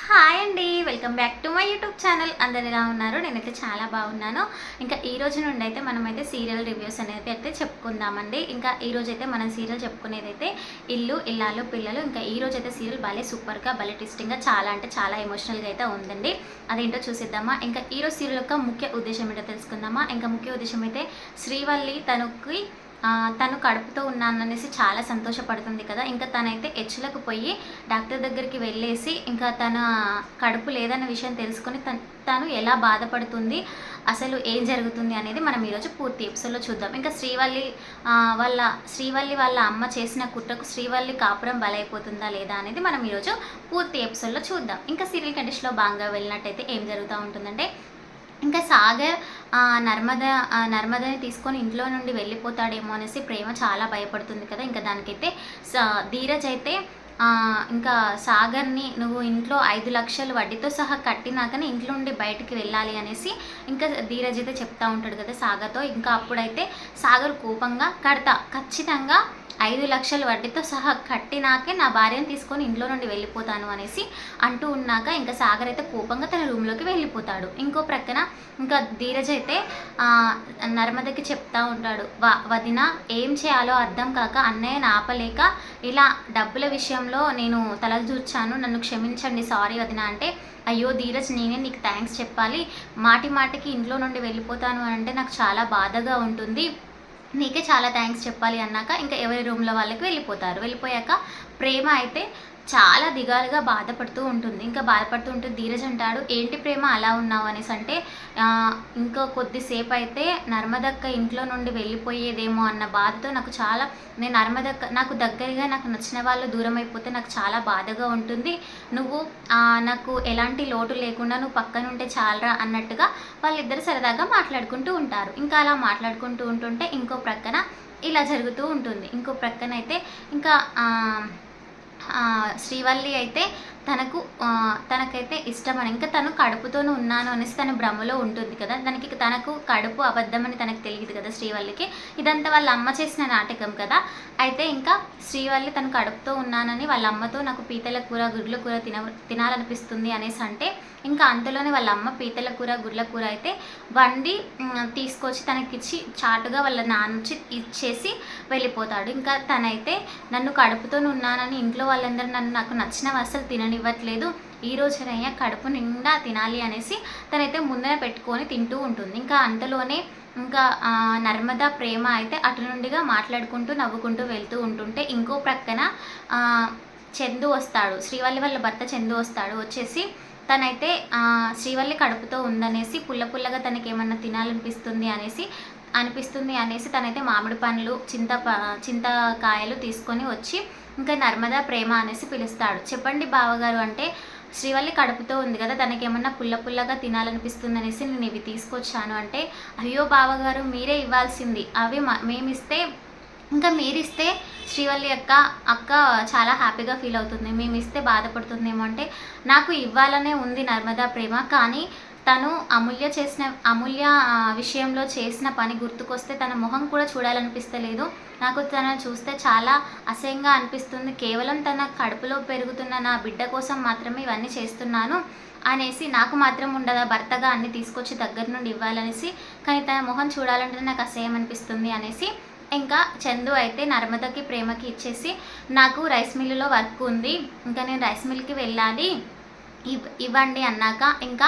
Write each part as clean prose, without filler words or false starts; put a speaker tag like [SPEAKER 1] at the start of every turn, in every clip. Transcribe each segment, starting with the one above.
[SPEAKER 1] Hi అండి, welcome back to my YouTube channel. అందరు ఎలా ఉన్నారు? నేనైతే చాలా బాగున్నాను. ఇంకా ఈ రోజు నుండి అయితే మనమైతే సీరియల్ రివ్యూస్ అనేది అయితే చెప్పుకుందామండి. ఇంకా ఈ రోజు అయితే మనం సీరియల్ చెప్పుకునేది అయితే ఇల్లు ఇల్లాలు పిల్లలు. ఇంకా ఈ రోజు అయితే సీరియల్ భలే సూపర్గా భలే ట్విస్టింగ్గా చాలా అంటే చాలా ఎమోషనల్గా అయితే ఉందండి. అదేంటో చూసిద్దామా. ఇంకా ఈ రోజు సీరియల్ యొక్క ముఖ్య ఉద్దేశం ఏంటో తెలుసుకుందామా. ఇంకా ముఖ్య ఉద్దేశం అయితే శ్రీవల్లి తను కడుపుతో ఉన్నాననేసి చాలా సంతోషపడుతుంది కదా. ఇంకా తనైతే హెచ్చులకు పోయి డాక్టర్ దగ్గరికి వెళ్ళేసి ఇంకా తన కడుపు లేదన్న విషయం తెలుసుకొని తను ఎలా బాధపడుతుంది, అసలు ఏం జరుగుతుంది అనేది మనం ఈరోజు పూర్తి ఎపిసోడ్లో చూద్దాం. ఇంకా శ్రీవల్లి వాళ్ళ అమ్మ చేసిన కుట్రకు శ్రీవల్లి కాపురం బలైపోతుందా లేదా అనేది మనం ఈరోజు పూర్తి ఎపిసోడ్లో చూద్దాం. ఇంకా సీరియల్ కండిషన్లో బాగా వెళ్ళినట్టయితే ఏం జరుగుతూ ఉంటుందంటే, ఇంకా సాగర్ నర్మదని తీసుకొని ఇంట్లో నుండి వెళ్ళిపోతాడేమో అనేసి ప్రేమ చాలా భయపడుతుంది కదా. ఇంకా దానికైతే ధీరజ్ అయితే ఇంకా సాగర్ని నువ్వు ఇంట్లో 5 లక్షలు వడ్డీతో సహా కట్టినాకనే ఇంట్లో నుండి బయటికి వెళ్ళాలి అనేసి ఇంకా ధీరజ్ అయితే చెప్తా ఉంటాడు కదా సాగర్తో. ఇంకా అప్పుడైతే సాగర్ కోపంగా ఖచ్చితంగా 5 లక్షలు వడ్డీతో సహా కట్టినాకే నా భార్యను తీసుకొని ఇంట్లో నుండి వెళ్ళిపోతాను అనేసి అంటూ ఉన్నాక ఇంకా సాగర్ అయితే కోపంగా తన రూమ్లోకి వెళ్ళిపోతాడు. ఇంకో ప్రక్కన ఇంకా ధీరజ్ అయితే నర్మదకి చెప్తా ఉంటాడు, వదిన ఏం చేయాలో అర్థం కాక అన్నయ్యని ఆపలేక ఇలా డబ్బుల విషయంలో నేను తలదూర్చాను, నన్ను క్షమించండి, సారీ వదిన అంటే, అయ్యో ధీరజ్ నేనే నీకు థ్యాంక్స్ చెప్పాలి, మాటికి ఇంట్లో నుండి వెళ్ళిపోతాను అంటే నాకు చాలా బాధగా ఉంటుంది, నీకే చాలా థ్యాంక్స్ చెప్పాలి అన్నాక ఇంకా ఎవరి రూమ్లో వాళ్ళకి వెళ్ళిపోయాక ప్రేమ అయితే చాలా దిగాలుగా బాధపడుతూ ఉంటుంది. ఇంకా బాధపడుతూ ఉంటే ధీరజ్ అంటాడు, ఏంటి ప్రేమ అలా ఉన్నావు అనేసి అంటే, ఇంకా కొద్దిసేపు అయితే నర్మదక్క ఇంట్లో నుండి వెళ్ళిపోయేదేమో అన్న బాధతో నేను నాకు దగ్గరగా నాకు నచ్చిన వాళ్ళు దూరం అయిపోతే నాకు చాలా బాధగా ఉంటుంది, నువ్వు నాకు ఎలాంటి లోటు లేకుండా నువ్వు పక్కనుంటే చాలరా అన్నట్టుగా వాళ్ళిద్దరు సరదాగా మాట్లాడుకుంటూ ఉంటారు. ఇంకా అలా మాట్లాడుకుంటూ ఉంటుంటే ఇంకో ప్రక్కన ఇలా జరుగుతూ ఉంటుంది. ఇంకో ప్రక్కన అయితే ఇంకా శ్రీవల్లి అయితే తనకైతే ఇష్టమని ఇంకా తను కడుపుతోనే ఉన్నాను అనేసి తన భ్రమలో ఉంటుంది కదా. తనకు కడుపు అబద్ధమని తనకు తెలియదు కదా శ్రీవల్లికి. ఇదంతా వాళ్ళ అమ్మ చేసిన నాటకం కదా. అయితే ఇంకా శ్రీవల్లి తను కడుపుతో ఉన్నానని వాళ్ళ అమ్మతో నాకు పీతల కూర గుడ్ల కూర తినాలనిపిస్తుంది అనేసి అంటే, ఇంకా అంతలోనే వాళ్ళ అమ్మ పీతల కూర గుడ్ల కూర అయితే వండి తీసుకొచ్చి తనకిచ్చి చాటుగా వాళ్ళ నాన్న ఇచ్చేసి వెళ్ళిపోతాడు. ఇంకా తనైతే నన్ను కడుపుతో ఉన్నానని ఇంట్లో వాళ్ళందరూ నాకు నచ్చిన అసలు తిననివ్వట్లేదు, ఈ రోజునయ్యా కడుపు నిండా తినాలి అనేసి తనైతే ముందర పెట్టుకొని తింటూ ఉంటుంది. ఇంకా అంతలోనే ఇంకా నర్మదా ప్రేమ అయితే అటు నుండిగా మాట్లాడుకుంటూ నవ్వుకుంటూ వెళ్తూ ఉంటుంటే ఇంకో ప్రక్కన చందు వస్తాడు, శ్రీవల్లి వాళ్ళ భర్త చందు వస్తాడు. వచ్చేసి తనైతే శ్రీవల్లి కడుపుతో ఉందనేసి పుల్లగా తనకి ఏమన్నా తినాలనిపిస్తుంది అనేసి తనైతే మామిడి పండ్లు చింతకాయలు తీసుకొని వచ్చి ఇంకా నర్మదా ప్రేమ అనేసి పిలుస్తాడు. చెప్పండి బావగారు అంటే, శ్రీవల్లి కడుపుతో ఉంది కదా, తనకేమన్నా పుల్లగా తినాలనిపిస్తుంది అనేసి నేను ఇవి తీసుకొచ్చాను అంటే, అయ్యో బావగారు మీరే ఇవ్వాల్సింది, అవి మేమిస్తే ఇంకా మీరిస్తే శ్రీవల్లి అక్క చాలా హ్యాపీగా ఫీల్ అవుతుంది, మేము ఇస్తే బాధపడుతుందేమో అంటే, నాకు ఇవ్వాలనే ఉంది నర్మదా ప్రేమ, కానీ తను అమూల్య విషయంలో చేసిన పని గుర్తుకొస్తే తన మొహం కూడా చూడాలనిపిస్తలేదు, నాకు తనను చూస్తే చాలా అసహ్యంగా అనిపిస్తుంది, కేవలం తన కడుపులో పెరుగుతున్న నా బిడ్డ కోసం మాత్రమే ఇవన్నీ చేస్తున్నాను అనేసి, నాకు మాత్రం ఉండదా భర్తగా అన్ని తీసుకొచ్చి దగ్గర నుండి ఇవ్వాలనేసి, కానీ తన మొహం చూడాలంటే నాకు అసహ్యం అనిపిస్తుంది అనేసి ఇంకా చందు అయితే నర్మదకి ప్రేమకి ఇచ్చేసి, నాకు రైస్ మిల్లులో వర్క్ ఉంది, ఇంకా నేను రైస్ మిల్కి వెళ్ళాలి, ఇవ్వండి అన్నాక ఇంకా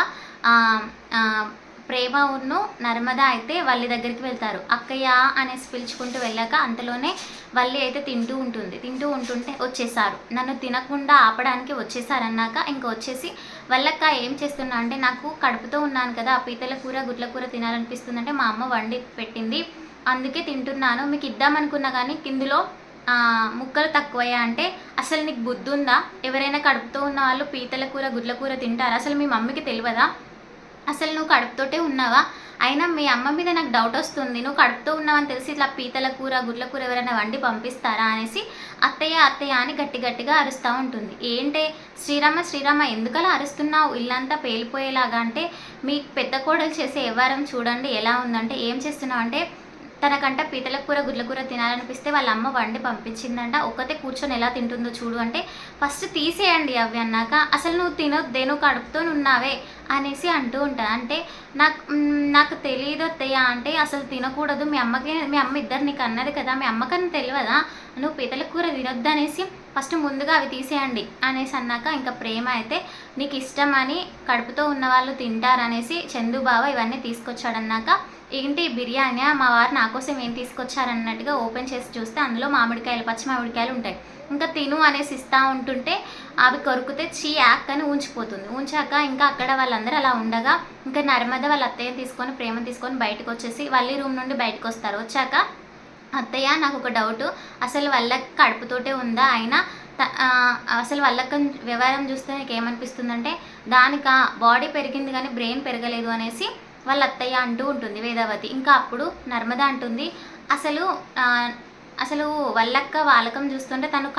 [SPEAKER 1] ప్రేమ ఉన్ను నర్మద అయితే వల్లి దగ్గరికి వెళ్తారు. అక్కయ్య అనేసి పిలుచుకుంటూ వెళ్ళాక అంతలోనే వల్లి అయితే తింటూ ఉంటుంటే వచ్చేసారు, నన్ను తినకుండా ఆపడానికి వచ్చేసారన్నాక ఇంకా వచ్చేసి, వల్లక్క ఏం చేస్తున్నా అంటే, నాకు కడుపుతో ఉన్నాను కదా, పీతల కూర గుడ్ల కూర తినాలనిపిస్తుందంటే మా అమ్మ వండి పెట్టింది అందుకే తింటున్నాను, మీకు ఇద్దామనుకున్నా కానీ ఇందులో ముక్కలు తక్కువయ్యా అంటే, అసలు నీకు బుద్ధి ఉందా, ఎవరైనా కడుపుతో ఉన్న వాళ్ళు పీతల కూర గుడ్ల కూర తింటారా, అసలు మీ మమ్మీకి తెలియదా, అసలు నువ్వు కడుపుతోటే ఉన్నావా, అయినా మీ అమ్మ మీద నాకు డౌట్ వస్తుంది, నువ్వు కడుపుతో ఉన్నావని తెలిసి ఇట్లా పీతల కూర గుడ్ల కూర ఎవరైనా వండి పంపిస్తారా అనేసి అత్తయ్య అని గట్టిగా అరుస్తూ ఉంటుంది. ఏంటే శ్రీరామ ఎందుకలా అరుస్తున్నావు, ఇల్లంతా పేలిపోయేలాగా అంటే, మీ పెద్ద కోడలు చేసే వ్యవహారం చూడండి ఎలా ఉందంటే, ఏం చేస్తున్నావు అంటే, తనకంట పీతల కూర గుడ్ల కూర తినాలనిపిస్తే వాళ్ళ అమ్మ వండి పంపించిందంట. ఒక్కతే కూర్చొని ఎలా తింటుందో చూడు అంటే, ఫస్ట్ తీసేయండి అవి అన్నాక, అసలు నువ్వు తినొద్దే, నువ్వు కడుపుతోని ఉన్నావే అనేసి అంటూ ఉంటా. అంటే నాకు తెలీదు అత్తయ్య అంటే, అసలు తినకూడదు, మీ అమ్మ ఇద్దరు నీకు అన్నది కదా, మీ అమ్మకని తెలియదా నువ్వు పీతల కూర తినొద్దు అనేసి, ఫస్ట్ ముందుగా అవి తీసేయండి అనేసి అన్నాక, ఇంకా ప్రేమ అయితే నీకు ఇష్టమని కడుపుతో ఉన్న వాళ్ళు తింటారనేసి చందు బావ ఇవన్నీ తీసుకొచ్చాడన్నాక, ఏంటి బిర్యానీ మా వారు నా కోసం ఏం తీసుకొచ్చారన్నట్టుగా ఓపెన్ చేసి చూస్తే అందులో మామిడికాయలు, పచ్చి మామిడికాయలు ఉంటాయి. ఇంకా తిను అనేసి ఇస్తూ ఉంటుంటే అవి కొరుకుతే చీ యాక్ అని ఉంచిపోతుంది. ఉంచాక ఇంకా అక్కడ వాళ్ళందరూ అలా ఉండగా ఇంకా నర్మద వాళ్ళ అత్తయ్యని తీసుకొని ప్రేమను తీసుకొని బయటకు వచ్చేసి వాళ్ళ రూమ్ నుండి బయటకు వస్తారు. వచ్చాక అత్తయ్య నాకు ఒక డౌటు, అసలు వాళ్ళకి కడుపుతోటే ఉందా అయినా అసలు వాళ్ళకి వ్యవహారం చూస్తే నీకు ఏమనిపిస్తుందంటే, దానిక బాడీ పెరిగింది కానీ బ్రెయిన్ పెరగలేదు అనేసి వాళ్ళ అత్తయ్య అంటూ ఉంటుంది వేదావతి. ఇంకా అప్పుడు నర్మద అంటుంది, అసలు వాళ్ళక్క వాలకం చూస్తుంటే తను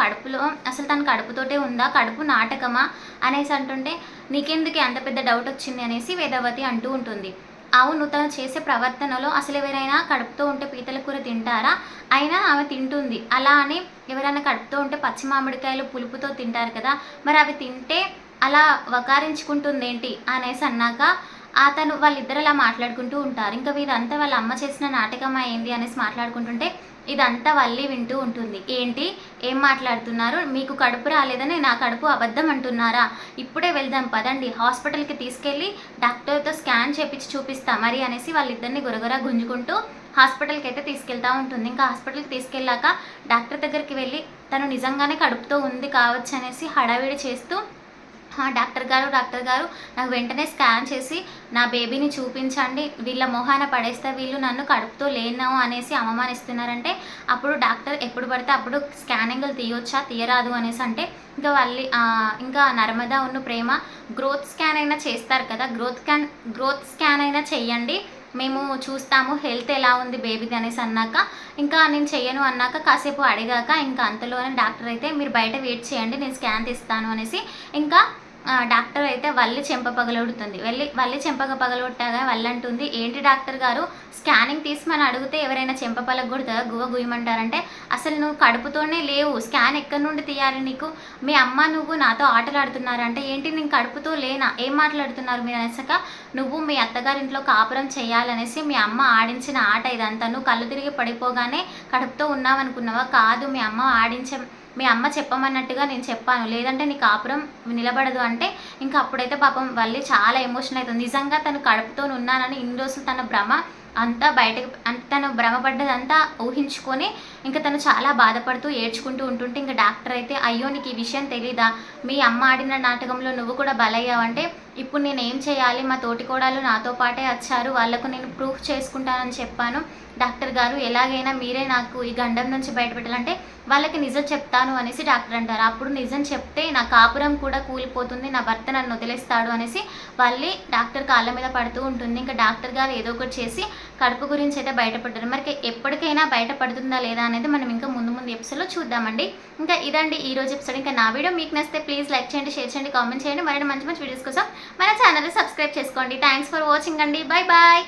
[SPEAKER 1] కడుపుతోటే ఉందా, కడుపు నాటకమా అనేసి అంటుంటే, నీకెందుకు అంత పెద్ద డౌట్ వచ్చింది అనేసి వేదావతి అంటూ ఉంటుంది. అవును, తను చేసే ప్రవర్తనలో అసలు ఎవరైనా కడుపుతో ఉంటే పీతల కూర తింటారా, అయినా ఆమె తింటుంది. అలా అని ఎవరైనా కడుపుతో ఉంటే పచ్చి మామిడికాయలు పులుపుతో తింటారు కదా, మరి అవి తింటే అలా వకారించుకుంటుంది ఏంటి అనేసి అన్నాక అతను వాళ్ళిద్దరు అలా మాట్లాడుకుంటూ ఉంటారు. ఇంకా వీరంతా వాళ్ళ అమ్మ చేసిన నాటకం అయింది అనేసి మాట్లాడుకుంటుంటే ఇదంతా వల్లి వింటూ ఉంటుంది. ఏంటి ఏం మాట్లాడుతున్నారు, మీకు కడుపు రాలేదని నా కడుపు అబద్ధం అంటున్నారా, ఇప్పుడే వెళ్దాం పదండి, హాస్పిటల్కి తీసుకెళ్ళి డాక్టర్తో స్కాన్ చేపించి చూపిస్తా మరి అనేసి వాళ్ళిద్దరిని గురగుర గుంజుకుంటూ హాస్పిటల్కి అయితే తీసుకెళ్తూ ఉంటుంది. ఇంకా హాస్పిటల్కి తీసుకెళ్ళాక డాక్టర్ దగ్గరికి వెళ్ళి తను నిజంగానే కడుపుతో ఉంది కావచ్చు అనేసి హడావిడి చేస్తూ, డాక్టర్ గారు నాకు వెంటనే స్కాన్ చేసి నా బేబీని చూపించండి, వీళ్ళ మొహాన పడేస్తే వీళ్ళు నన్ను కడుపుతో లేను అనేసి అవమానిస్తున్నారంటే, అప్పుడు డాక్టర్ ఎప్పుడు పడితే అప్పుడు స్కానింగ్లు తీయొచ్చా తీయరాదు అనేసి అంటే, ఇంకా నర్మద ఉన్న ప్రేమ గ్రోత్ స్కాన్ అయినా చేస్తారు కదా, గ్రోత్ స్కాన్ అయినా చెయ్యండి, మేము చూస్తాము హెల్త్ ఎలా ఉంది బేబీది అనేసి అన్నాక, ఇంకా నేను చెయ్యను అన్నాక కాసేపు అడిగాక ఇంకా అంతలోనే డాక్టర్ అయితే మీరు బయట వెయిట్ చేయండి నేను స్కాన్ తీస్తాను అనేసి, ఇంకా డాక్టర్ అయితే వల్లి చెంప పగలొడుతుంది. వల్లి చెంపగా పగలొట్టాగా వల్లి అంటుంది, ఏంటి డాక్టర్ గారు స్కానింగ్ తీసి అడిగితే ఎవరైనా చెంప పగలగొడుతుందా, గువ్వ గుయ్యమంటారంటే, అసలు నువ్వు కడుపుతోనే లేవు, స్కాన్ ఎక్కడి నుండి తీయాలి నీకు, మీ అమ్మ నువ్వు నాతో ఆటలు ఆడుతున్నారంటే, ఏంటి నేను కడుపుతో లేనా, ఏం మాట్లాడుతున్నారు మీరు అనేసాక, నువ్వు మీ అత్తగారింట్లో కాపురం చేయాలనేసి మీ అమ్మ ఆడించిన ఆట ఇదంతా, నువ్వు కళ్ళు తిరిగి పడిపోగానే కడుపుతో ఉన్నావనుకున్నావా, కాదు మీ అమ్మ చెప్పమన్నట్టుగా నేను చెప్పాను, లేదంటే నీ కాపురం నిలబడదు అంటే, ఇంకా అప్పుడైతే పాపం వల్లి చాలా ఎమోషనల్ అవుతుంది. నిజంగా తను కడుపుతో ఉన్నానని ఇన్ని రోజులు తన భ్రమ అంతా బయటకు, అంటే తను భ్రమపడ్డదంతా ఊహించుకొని ఇంకా తను చాలా బాధపడుతూ ఏడ్చుకుంటూ ఉంటుంటే, ఇంకా డాక్టర్ అయితే అయ్యో నీకు ఈ విషయం తెలీదా, మీ అమ్మ ఆడిన నాటకంలో నువ్వు కూడా బలయ్యావంటే ఇప్పుడు నేను ఏం చేయాలి, మా తోటికోడలు నాతో పాటే వచ్చారు, వాళ్ళకు నేను ప్రూఫ్ చేసుకుంటానని చెప్పాను, డాక్టర్ గారు ఎలాగైనా మీరే నాకు ఈ గండం నుంచి బయటపెట్టాలంటే వాళ్ళకి నిజం చెప్తాను అనేసి డాక్టర్ అంటారు. అప్పుడు నిజం చెప్తే నా కాపురం కూడా కూలిపోతుంది, నా భర్త నన్ను వదిలేస్తాడు అనేసి వాళ్ళి డాక్టర్ కాళ్ళ మీద పడుతూ ఉంటుంది. ఇంకా డాక్టర్ గారు ఏదో ఒకటి చేసి కడుపు గురించి అయితే బయటపడ్డారు. మరి ఎప్పటికైనా బయటపడుతుందా లేదా అనేది మనం ఇంకా ముందు ఎపిసోడ్లో చూద్దామండి. ఇంకా ఇదండి ఈ రోజు ఎపిసోడ్. ఇంకా నా వీడియో మీకు నచ్చితే ప్లీజ్ లైక్ చేయండి, షేర్ చేయండి, కామెంట్ చేయండి. మరి మంచి వీడియోస్ కోసం మన ఛానల్ని సబ్స్క్రైబ్ చేసుకోండి. థ్యాంక్స్ ఫర్ వాచింగ్ అండి. Bye bye.